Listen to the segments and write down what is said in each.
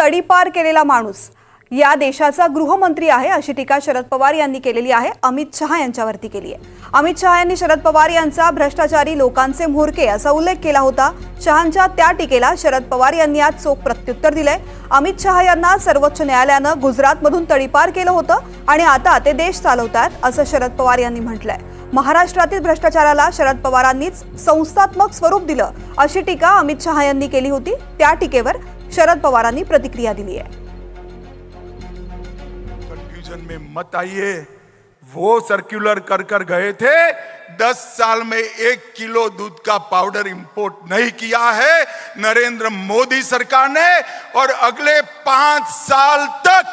तडीपार केलेला माणूस या देशाचा गृहमंत्री आहे अशी टीका शरद पवार यांनी केलेली आहे. अमित शहा यांच्यावरती केली आहे. अमित शहा यांनी शरद पवार यांचा भ्रष्टाचारी लोकांचे म्होरके असा उल्लेख केला होता. शहांच्या त्या टीकेला शरद पवार यांनी आज चोख प्रत्युत्तर दिलंय. अमित शहा यांना सर्वोच्च न्यायालयानं गुजरातमधून तडीपार केलं होतं आणि आता ते देश चालवतात असं शरद पवार यांनी म्हटलंय. महाराष्ट्रातील भ्रष्टाचाराला शरद पवारांनीच संस्थात्मक स्वरूप दिलं अशी टीका अमित शहा यांनी केली होती. त्या टीकेवर शरद पवारांनी प्रतिक्रिया दिली आहे. में मत आइए, वो सर्कुलर कर गए थे 10 साल में 1 किलो दूध का पाउडर इंपोर्ट नहीं किया है नरेंद्र मोदी सरकार ने, और अगले 5 साल तक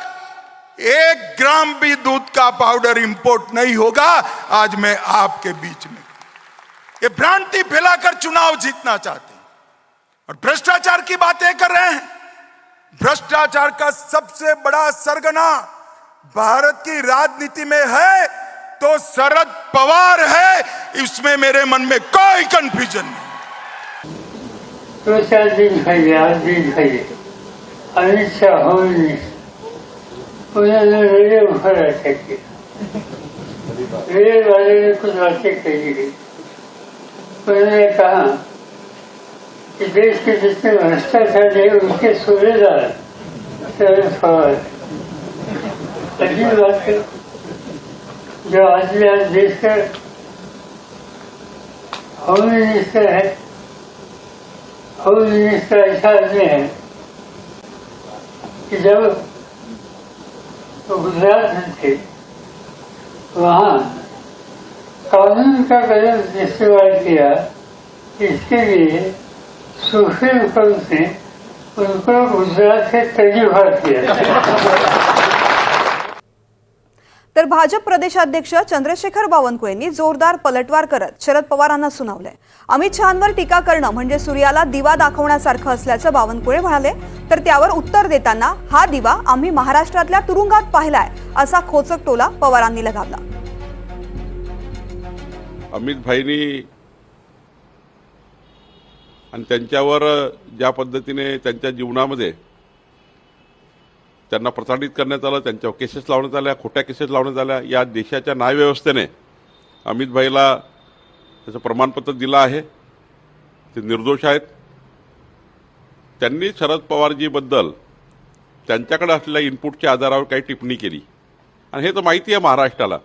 1 ग्राम भी दूध का पाउडर इंपोर्ट नहीं होगा. आज मैं आपके बीच में ये भ्रांति फैलाकर चुनाव जीतना चाहते हैं और भ्रष्टाचार की बातें कर रहे हैं. भ्रष्टाचार का सबसे बड़ा सरगना भारत की राजनीति में है तो शरद पवार है. इसमें मेरे मन में कोई कंफ्यूजन नहीं. तो 4 दिन खाइए, 8 दिन खाइए. अमित शाह उन्होंने रेडियो पर अटैक किया. रेडियो वाले ने कुछ बातें कही. उन्होंने कहा कि देश के जितने भ्रष्टाचार है उनके सूबेदार शरद पवार. अजीब बात है जो आदमी आज देश का होम मिनिस्टर है. होम मिनिस्टर ऐसा आदमी है कि जब तो गुजरात में थे वहाँ कानून का गलत इस्तेमाल किया. इसके लिए सुप्रीम कोर्ट ने उनको गुजरात से तर्जीह किया. तर भाजप प्रदेशाध्यक्ष चंद्रशेखर बावनकुळेंनी जोरदार पलटवार करत शरद पवारांना सुनावलंय. अमित शहांवर टीका करणं म्हणजे सूर्याला दिवा दाखवण्यासारखं असल्याचं बावनकुळे म्हणाले. तर त्यावर उत्तर देताना हा दिवा आम्ही महाराष्ट्रातल्या तुरुंगात पाहिलाय असा खोचक टोला पवारांनी लगावला. अमित भाईनी आणि त्यांच्यावर ज्या पद्धतीने त्यांच्या जीवनामध्ये त्यांना प्रताडित करण्यात आलं, त्यांच्यावर केसेस लावण्यात आल्या, खोट्या केसेस लावण्यात आल्या. या देशाच्या न्यायव्यवस्थेने अमित भाईला त्याचं प्रमाणपत्र दिलं आहे. ते निर्दोष आहेत. त्यांनी शरद पवारजीबद्दल त्यांच्याकडे असलेल्या इनपुटच्या आधारावर काही टिप्पणी केली. आणि हे तर माहिती आहे महाराष्ट्राला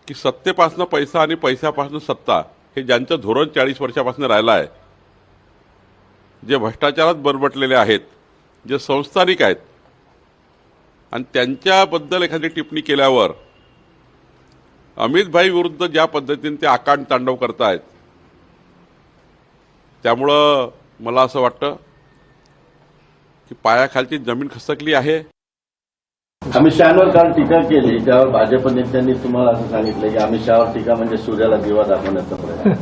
की सत्तेपासून पैसा आणि पैशापासून सत्ता हे ज्यांचं धोरण 40 वर्षापासून राहिलं आहे, जे भ्रष्टाचारात बरबटलेले आहेत, जे संस्थानिक आहेत, आणि त्यांच्याबद्दल एखादी टिप्पणी केल्यावर अमित भाई विरुद्ध ज्या पद्धतीने ते आकांड तांडव करतायत, त्यामुळं मला असं वाटतं की पायाखालची जमीन खसकली आहे. अमित शहांवर काल टीका केली, त्यावर भाजप नेत्यांनी तुम्हाला असं सांगितलं की अमित शहावर टीका म्हणजे सूर्याला दिवा दाखवण्याचा प्रयत्न.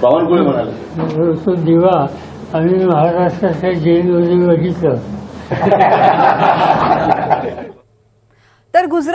बावनकुळे म्हणाले तो दिवा आम्ही महाराष्ट्राच्या जेलमध्ये बघितलं. तर गुजरात